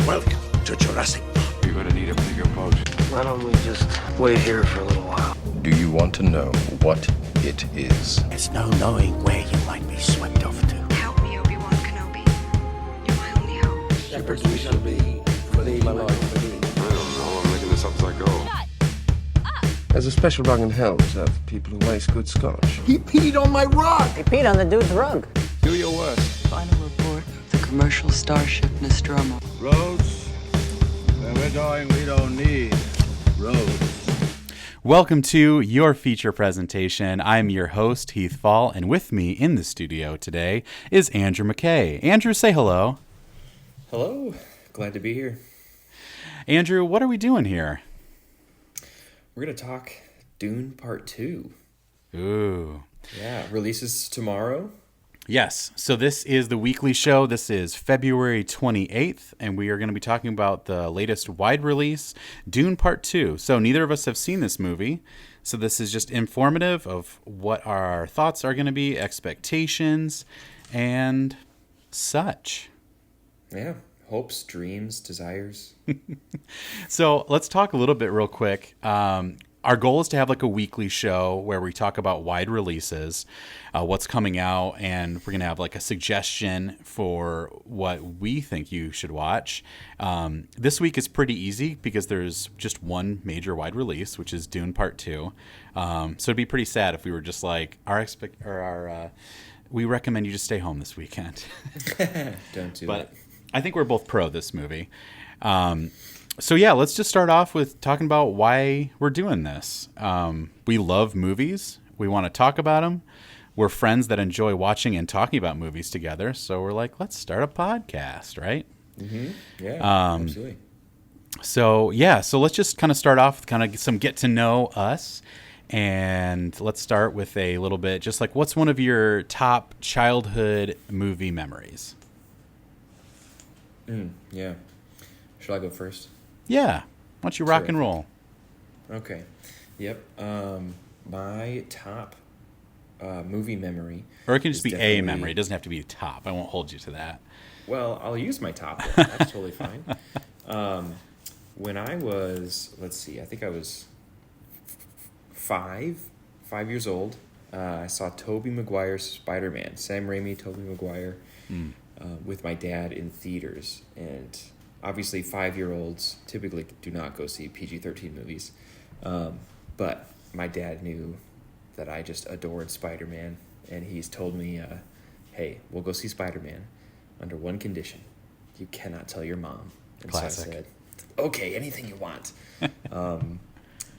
Welcome to Jurassic Park. You're gonna need a bigger boat. Why don't we just wait here for a little while? Do you want to know what it is? There's no knowing where you might be swept off to. Help me, Obi-Wan Kenobi. You're my only hope. Shepherds we shall be, for thee, my Lord, for thee. I don't know. I'm making this up as I go. There's a special rug in hell reserved for people who waste good scotch. He peed on my rug! He peed on the dude's rug. Do your worst. Final report of the commercial starship Nostromo. Roads? Where we're going, we don't need roads. Welcome to your feature presentation. I'm your host, Heath Fall, and with me in the studio today is Andrew McKay. Andrew, say hello. Hello. Glad to be here. Andrew, what are we doing here? We're going to talk Dune Part 2. Ooh. Yeah, releases tomorrow. Yes, so this is the weekly show. This is February 28th, and we are going to be talking about the latest wide release, Dune Part 2. So neither of us have seen this movie, so this is just informative of what our thoughts are going to be, expectations, and such. Yeah, hopes, dreams, desires. So let's talk a little bit real quick. Our goal is to have like a weekly show where we talk about wide releases, what's coming out, and we're going to have like a suggestion for what we think you should watch. This week is pretty easy because there's just one major wide release, which is Dune Part 2. So it'd be pretty sad if we were just like, we recommend you just stay home this weekend. Don't do But it. I think we're both pro this movie. So yeah, let's just start off with talking about why we're doing this. We love movies. We want to talk about them. We're friends that enjoy watching and talking about movies together. So we're like, let's start a podcast, right? Mm-hmm. Yeah, absolutely. So yeah, so let's just kind of start off with kind of some get to know us. And let's start with a little bit, just like, what's one of your top childhood movie memories? Yeah. Should I go first? Yeah. Why don't you rock and roll? Okay. Yep. My top movie memory. Or it can just is be a definitely- memory. It doesn't have to be top. I won't hold you to that. Well, I'll use my top one. That's totally fine. When I was, let's see, I think I was 5 years old. I saw Tobey Maguire's Spider-Man, Sam Raimi, Tobey Maguire, with my dad in theaters. And obviously 5-year-olds typically do not go see PG-13 movies. But my dad knew that I just adored Spider-Man. And he's told me, hey, we'll go see Spider-Man under one condition. You cannot tell your mom. And Classic. So I said, okay, anything you want. It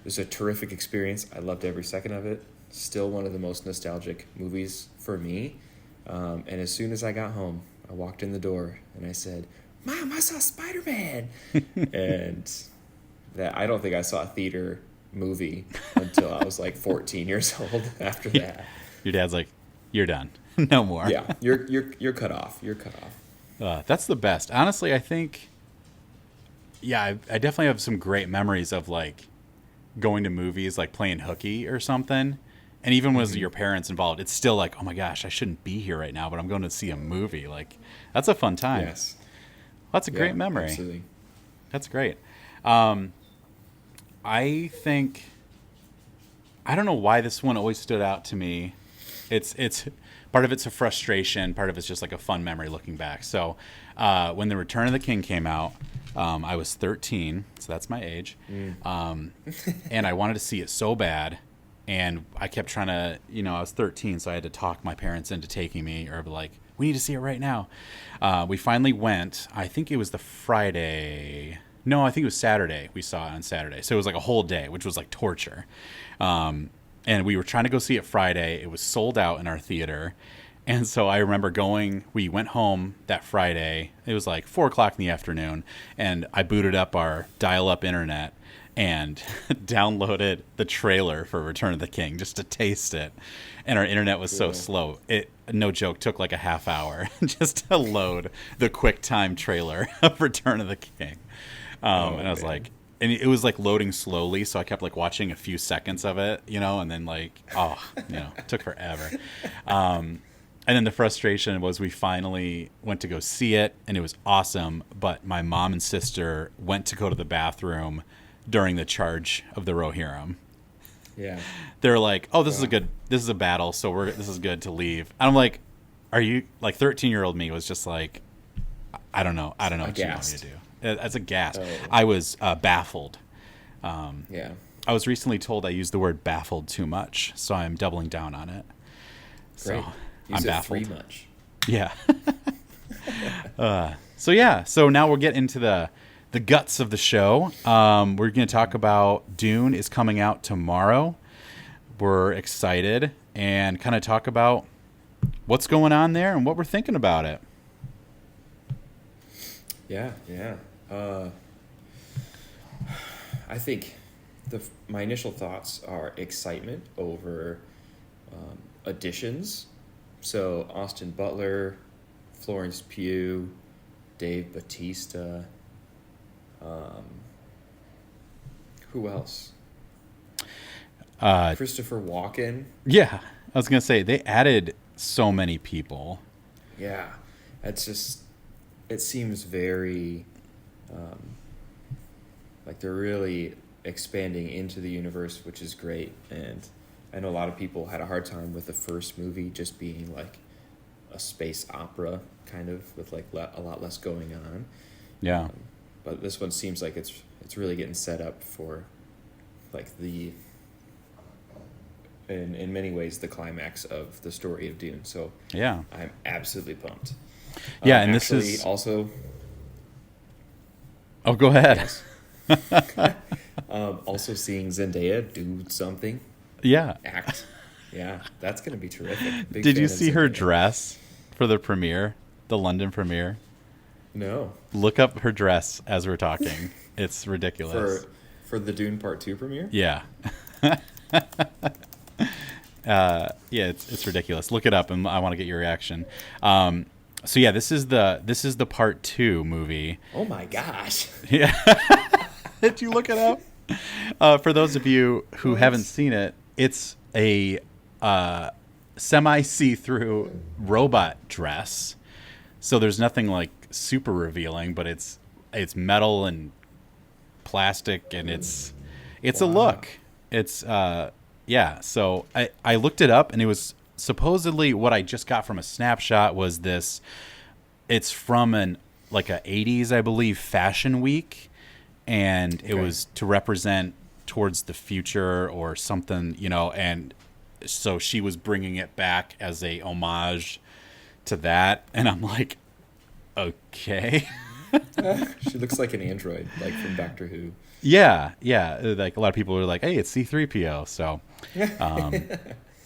was a terrific experience. I loved every second of it. Still one of the most nostalgic movies for me. And as soon as I got home, I walked in the door and I said, Mom, I saw Spider-Man. And that I don't think I saw a theater movie until I was like 14 years old after that. Your dad's like, you're done. No more. Yeah, you're cut off. You're cut off. That's the best. Honestly, I think, yeah, I definitely have some great memories of like going to movies, like playing hooky or something. And even when your parents involved, it's still like, oh my gosh, I shouldn't be here right now, but I'm going to see a movie. Like, that's a fun time. Yes. That's a great memory. Absolutely. That's great. I think, I don't know why this one always stood out to me. It's part of it's a frustration, part of it's just like a fun memory looking back. So when The Return of the King came out, I was 13, so that's my age. And I wanted to see it so bad. And I kept trying to, I was 13, so I had to talk my parents into taking me, or be like, we need to see it right now. We finally went. I think it was the Friday. No, I think it was Saturday. We saw it on Saturday. So it was like a whole day, which was like torture. And we were trying to go see it Friday. It was sold out in our theater. And so I remember we went home that Friday. It was like 4 o'clock in the afternoon. And I booted up our dial-up internet and downloaded the trailer for Return of the King just to taste it. And our internet was so slow. It, no joke, took like a half hour just to load the QuickTime trailer of Return of the King. And I was like, and it was like loading slowly. So I kept like watching a few seconds of it, and then like, it took forever. then the frustration was we finally went to go see it, and it was awesome. But my mom and sister went to go to the bathroom during the charge of the Rohirrim. Yeah. They're like, "Oh, this is a battle, so this is good to leave." And I'm like, "Are you like 13-year-old me was just like, I don't know what you want me to do." As a gas, I was baffled. Yeah. I was recently told I used the word baffled too much, so I'm doubling down on it. Great. So Use I'm it baffled. Three much. Yeah. So now we'll get into the guts of the show. We're going to talk about Dune is coming out tomorrow. We're excited and kind of talk about what's going on there and what we're thinking about it. Yeah. I think my initial thoughts are excitement over additions. So Austin Butler, Florence Pugh, Dave Bautista. Who else? Christopher Walken. Yeah, I was going to say they added so many people. Yeah, it seems very like they're really expanding into the universe, which is great. And I know a lot of people had a hard time with the first movie just being like a space opera kind of with like a lot less going on. Yeah. But this one seems like it's really getting set up for like in many ways the climax of the story of Dune. So yeah, I'm absolutely pumped. Yeah, and actually, this is also. Oh, go ahead. Yes. Also seeing Zendaya do something. Yeah. Act. Yeah, that's gonna be terrific. Big Did fan you of see her Zendaya. dress for the premiere, the London premiere? No. Look up her dress as we're talking. It's ridiculous. For the Dune Part 2 premiere? Yeah. Yeah, it's ridiculous. Look it up, and I want to get your reaction. So yeah, this is the Part 2 movie. Oh my gosh. Yeah. Did you look it up? For those of you who haven't seen it, it's a semi-see-through robot dress. So there's nothing like super revealing, but it's metal and plastic, and it's a look. It's yeah. So I looked it up, and it was supposedly what I just got from a snapshot was this. It's from a 80s, I believe, fashion week, and it was to represent towards the future or something, and so she was bringing it back as a homage to that, and I'm like, okay. She looks like an android, like from Doctor Who. Yeah. Like a lot of people are like, hey, it's C-3PO. So,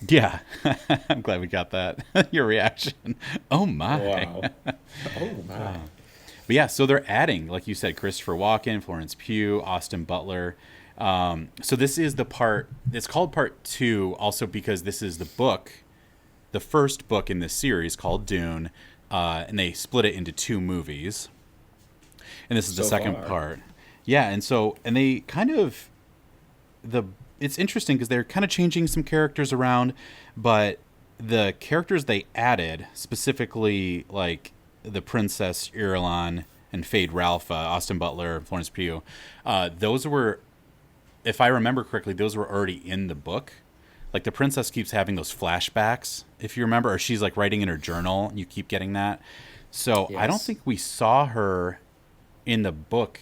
yeah, I'm glad we got that. Your reaction. Oh my. Wow. Oh my. But yeah, so they're adding, like you said, Christopher Walken, Florence Pugh, Austin Butler. So this is the part. It's called Part 2, also because this is the book, the first book in this series called Dune, and they split it into 2 movies. And this is the second part. Yeah, and they kind of it's interesting because they're kind of changing some characters around, but the characters they added, specifically like the Princess Irulan and Fade Ralph, Austin Butler, Florence Pugh, those were, if I remember correctly, those were already in the book. Like the princess keeps having those flashbacks, if you remember, or she's like writing in her journal, and you keep getting that. So yes. I don't think we saw her in the book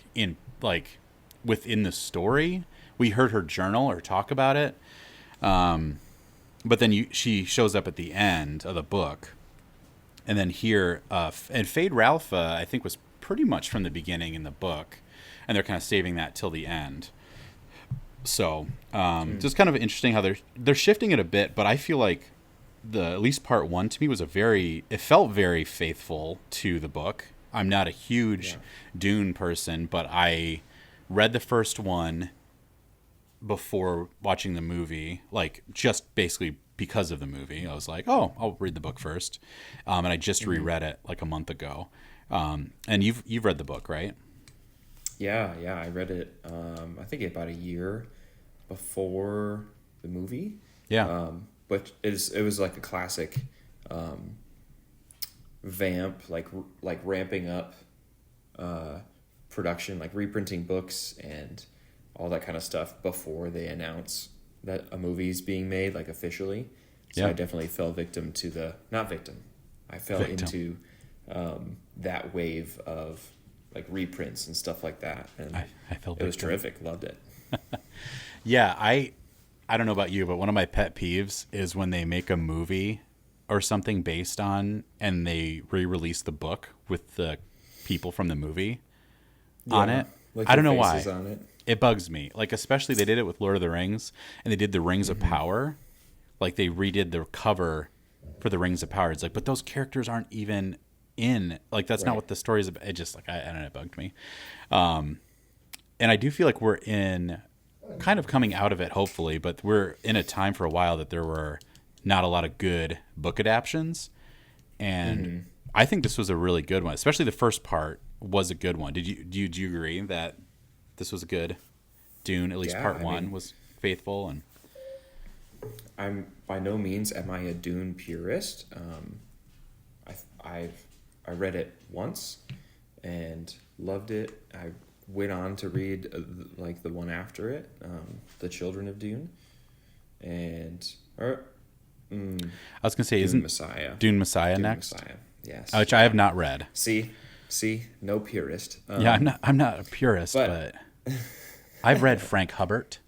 within the story. We heard her journal or talk about it, but then she shows up at the end of the book, and then here and Fade Ralph I think was pretty much from the beginning in the book, and they're kind of saving that till the end. So just kind of interesting how they're shifting it a bit, but I feel like at least Part 1 to me was it felt very faithful to the book. I'm not a huge Dune person, but I read the first one before watching the movie, like just basically because of the movie. I was like, oh, I'll read the book first. And I just reread it like a month ago. And you've read the book, right? Yeah, I read it. I think about a year before the movie. Yeah. But it was like a classic vamp, like ramping up production, like reprinting books and all that kind of stuff before they announce that a movie's being made, like officially. So Yeah. I definitely fell victim to the not victim. I fell into that wave of like reprints and stuff like that, and I felt it was victim. terrific. Loved it. Yeah, I don't know about you, but one of my pet peeves is when they make a movie or something based on and they re-release the book with the people from the movie on Yeah, it. like I don't their know why. faces on it. It bugs me. Like, especially they did it with Lord of the Rings, and they did the Rings of Power. Like, they redid the cover for the Rings of Power. It's like, but those characters aren't even in. Like, that's not Right. what the story is about. It just, like, I don't know, it bugged me. And I do feel like we're in kind of coming out of it, hopefully, but we're in a time for a while that there were not a lot of good book adaptions. And I think this was a really good one, especially the first part was a good one. Do you agree that this was good? Dune, at least Yeah, part I one, mean- was faithful. And I'm by no means am I a Dune purist. I read it once and loved it. I went on to read like the one after it, The Children of Dune, and I was gonna say, Dune isn't Messiah. Dune Messiah Dune next? Messiah. Yes. Which I have not read. See, no purist. Yeah, I'm not a purist, but I've read Frank Hubbard.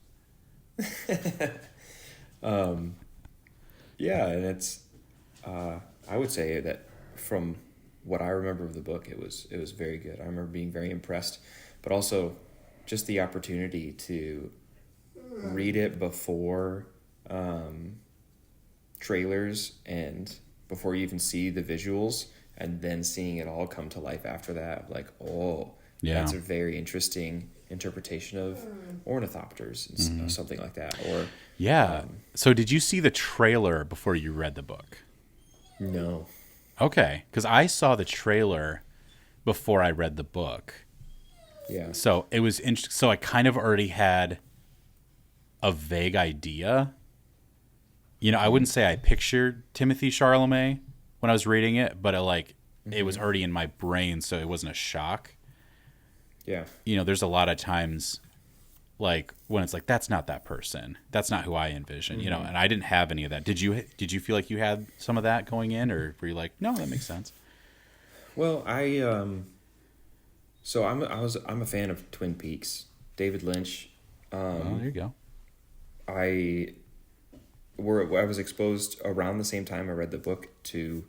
Yeah, and it's I would say that from what I remember of the book, it was very good. I remember being very impressed, but also just the opportunity to read it before trailers and before you even see the visuals, and then seeing it all come to life after that. Like, Yeah. that's a very interesting interpretation of ornithopters and something like that. Or Yeah. So did you see the trailer before you read the book? no. Okay, because I saw the trailer before I read the book. Yeah. So it was interesting. So I kind of already had a vague idea. You know, I wouldn't say I pictured Timothy Chalamet when I was reading it, but it was already in my brain, so it wasn't a shock. Yeah. You know, there's a lot of times like when it's like, that's not that person. That's not who I envision, you know, and I didn't have any of that. Did you feel like you had some of that going in, or were you like, no, that makes sense? Well, so I'm a fan of Twin Peaks. David Lynch. Oh, there you go. I was exposed around the same time I read the book to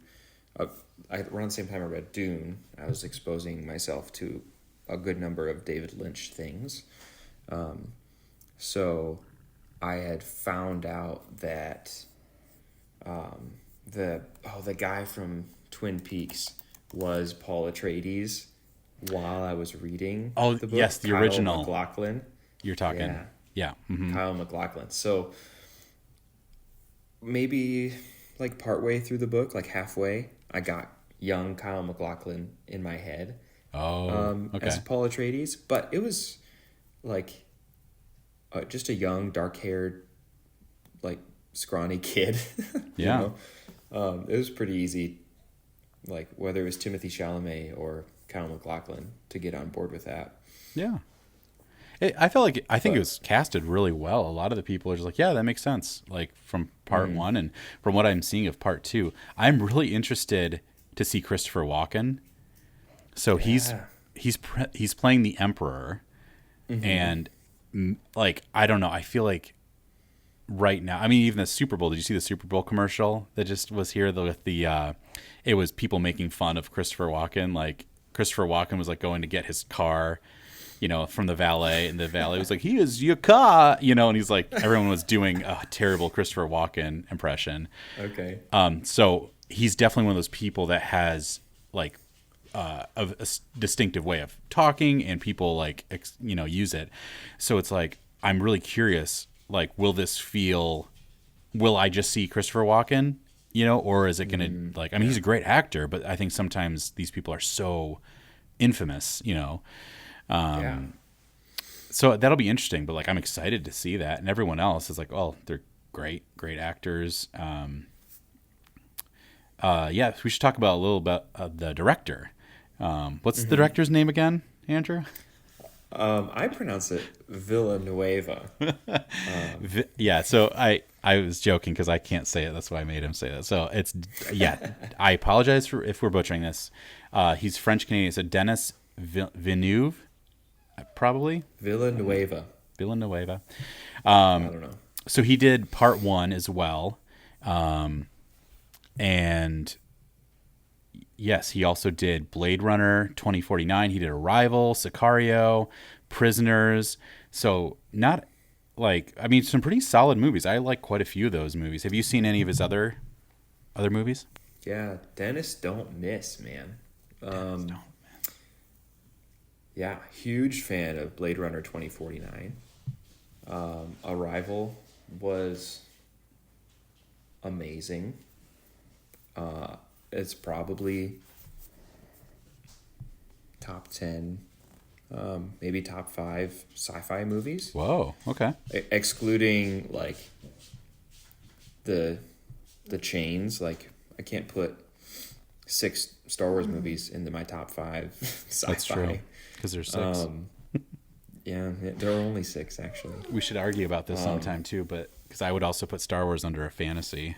around the same time I read Dune. I was exposing myself to a good number of David Lynch things. So I had found out that the guy from Twin Peaks was Paul Atreides while I was reading Oh, the book. yes, the Kyle original. MacLachlan. You're talking. Yeah. Yeah. Mhm. Kyle MacLachlan. So maybe like partway through the book, like halfway, I got young Kyle MacLachlan in my head Oh, okay. as Paul Atreides, but it was like just a young, dark-haired, like scrawny kid. Yeah. You know? It was pretty easy, like whether it was Timothy Chalamet or Kyle MacLachlan, to get on board with that. Yeah. I think it was casted really well. A lot of the people are just like, yeah, that makes sense. Like from part one, and from what I'm seeing of part two, I'm really interested to see Christopher Walken. So he's playing the Emperor, and like, I don't know. I feel like right now, I mean, even the Super Bowl. Did you see the Super Bowl commercial that just was here? It was people making fun of Christopher Walken. Like Christopher Walken was like going to get his car, you know, from the valet, and the valet was like, "He is your car," you know, and he's like, everyone was doing a terrible Christopher Walken impression. Okay. So he's definitely one of those people that has like a distinctive way of talking, and people like use it. So it's like, I'm really curious. Like, will I just see Christopher Walken, you know, or is it gonna like? I mean, he's a great actor, but I think sometimes these people are so infamous, you know. So that'll be interesting, but like, I'm excited to see that, and everyone else is like, oh, they're great actors. yeah, we should talk about a little bit of the director. What's the director's name again, Andrew? I pronounce it Villanueva. Yeah, so I was joking because I can't say it. That's why I made him say that. So it's, yeah, I apologize for if we're butchering this. He's French-Canadian, so Denis Villeneuve, probably? Villanueva. Villanueva. I don't know. So he did part 1 as well. And yes, he also did Blade Runner 2049. He did Arrival, Sicario, Prisoners. So not like, I mean, some pretty solid movies. I like quite a few of those movies. Have you seen any of his other movies? Yeah, Dennis don't miss, man. Dennis don't miss. Yeah, huge fan of Blade Runner 2049. Arrival was amazing. It's probably top 10, maybe top 5 sci-fi movies. Whoa, okay. Excluding like the chains. Like I can't put 6 Star Wars movies into my top 5 sci-fi. That's true, because there's 6. Yeah, there are only 6 actually. We should argue about this sometime too, but because I would also put Star Wars under a fantasy.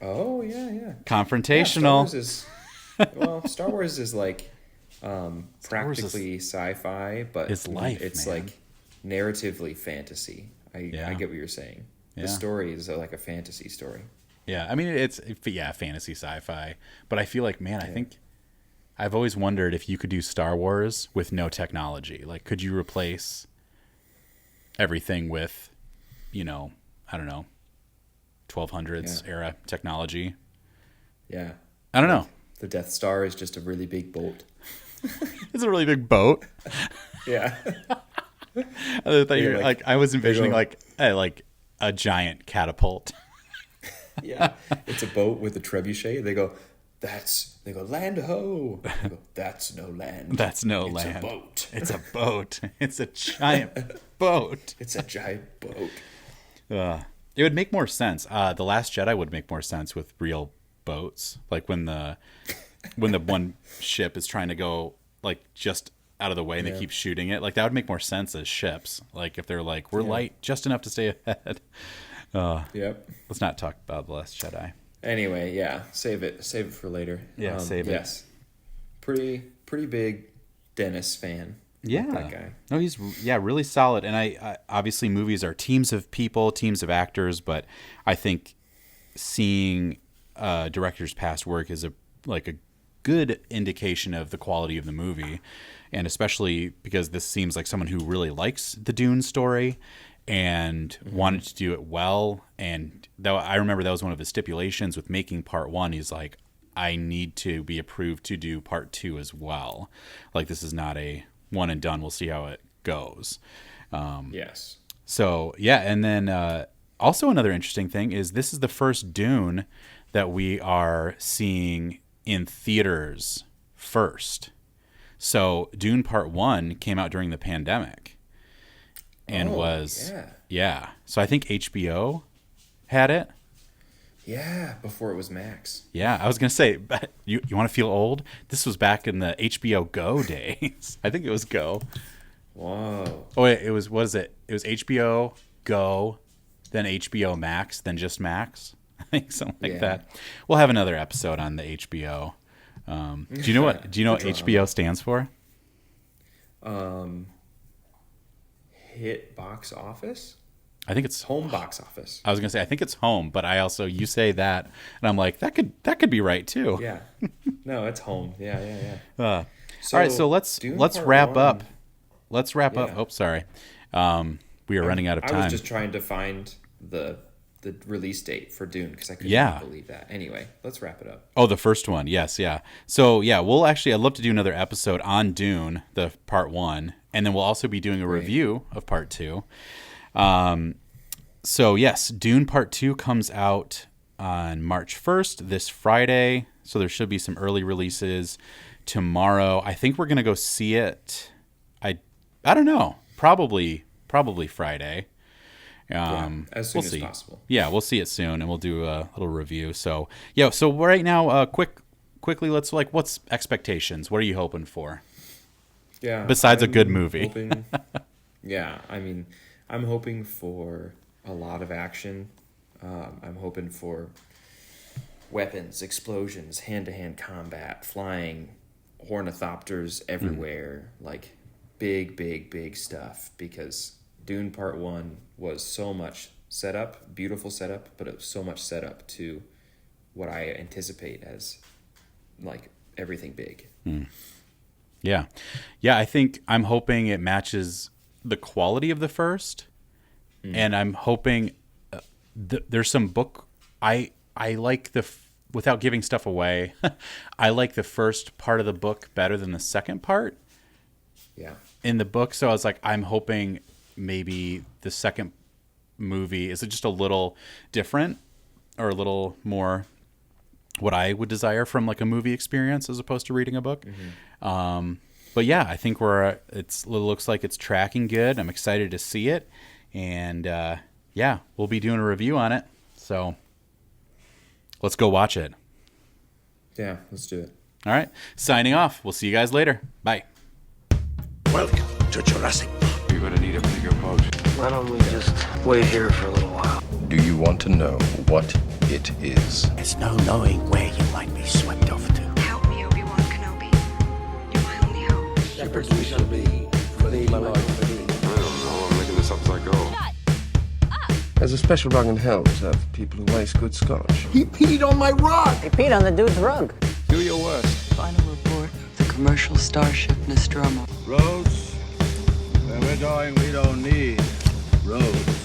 Oh yeah. Confrontational. Yeah, Star Wars is like practically sci-fi, but it's life. It's man. like narratively fantasy. I get what you're saying. Yeah. The story is like a fantasy story. Yeah, I mean it's fantasy sci-fi, but I feel like, man, I think I've always wondered if you could do Star Wars with no technology. Like, could you replace everything with, I don't know, 1200s era technology? Yeah. I don't know. The Death Star is just a really big boat. It's a really big boat. Yeah. I thought you were, like I was envisioning like a giant catapult. Yeah. It's a boat with a trebuchet. They go, land ho. They go, that's no land. That's no it's land. It's a boat. It's a boat. It's a giant boat. It's a giant boat. It would make more sense. The Last Jedi would make more sense with real boats. Like when the one ship is trying to go like just out of the way and they keep shooting it. Like that would make more sense as ships. Like if they're like, we're light just enough to stay ahead. Yep. Let's not talk about The Last Jedi. Anyway, yeah, save it for later. Yeah, save it. Yes, pretty big Dennis fan. Yeah, that guy. No, he's really solid. And I obviously movies are teams of people, teams of actors, but I think seeing director's past work is a good indication of the quality of the movie, and especially because this seems like someone who really likes the Dune story and wanted to do it well. And though I remember that was one of the stipulations with making part 1. He's like, I need to be approved to do part 2 as well. Like this is not a one and done. We'll see how it goes. Yes. So yeah, and then also another interesting thing is this is the first Dune that we are seeing in theaters first. So Dune Part 1 came out during the pandemic and yeah. So I think HBO had it. Yeah, before it was Max. Yeah, I was going to say, you want to feel old? This was back in the HBO Go days. I think it was Go. Whoa. Oh, wait, it was, what is it? It was HBO Go, then HBO Max, then just Max. I think something like that. We'll have another episode on the HBO. Do you know what HBO stands for? Hit box office? I think it's home box office. I was gonna say I think it's home, but I also you say that, and I'm like that could be right too. Yeah, no, it's home. Yeah. All right, so let's wrap up. Let's wrap up. Oh, sorry, we are running out of time. I was just trying to find the release date for Dune because I couldn't believe that. Anyway, let's wrap it up. Oh, the first one, yes, yeah. So yeah, I'd love to do another episode on Dune, the part 1, and then we'll also be doing a review of part 2. So yes, Dune Part 2 comes out on March 1st, this Friday. So there should be some early releases tomorrow. I think we're going to go see it. I don't know, probably Friday. As soon we'll as see. possible. Yeah, we'll see it soon, and we'll do a little review. So yeah, so right now, quickly, let's what's expectations? What are you hoping for? Yeah. Besides a good movie. Hoping, yeah, I mean, I'm hoping for a lot of action. I'm hoping for weapons, explosions, hand-to-hand combat, flying ornithopters everywhere, like big stuff. Because Dune Part 1 was so much setup, beautiful setup, but it was so much setup to what I anticipate as like everything big. Yeah, I think I'm hoping it matches the quality of the first, and I'm hoping there's some book. I like without giving stuff away. I like the first part of the book better than the second part. Yeah. In the book, so I was like, I'm hoping maybe the second movie is just a little different or a little more what I would desire from like a movie experience as opposed to reading a book. But yeah, I think it looks like it's tracking good. I'm excited to see it, and yeah, we'll be doing a review on it. So let's go watch it. Yeah, let's do it. All right, signing off. We'll see you guys later. Bye. Welcome to Jurassic Park. You're gonna need a bigger boat. Why don't we just wait here for a little while? Do you want to know what it is? There's no knowing where you might be swept off to. Help me, Obi-Wan Kenobi. You're my only hope. Shepherds we shall be, for thee, my Lord, for thee. I don't know. I'm making this up as I go. There's a special rung in hell reserved for people who waste good scotch. He peed on my rug. He peed on the dude's rug. Do your worst. Final report of the commercial starship Nostromo. Roads? Where we're going, we don't need roads.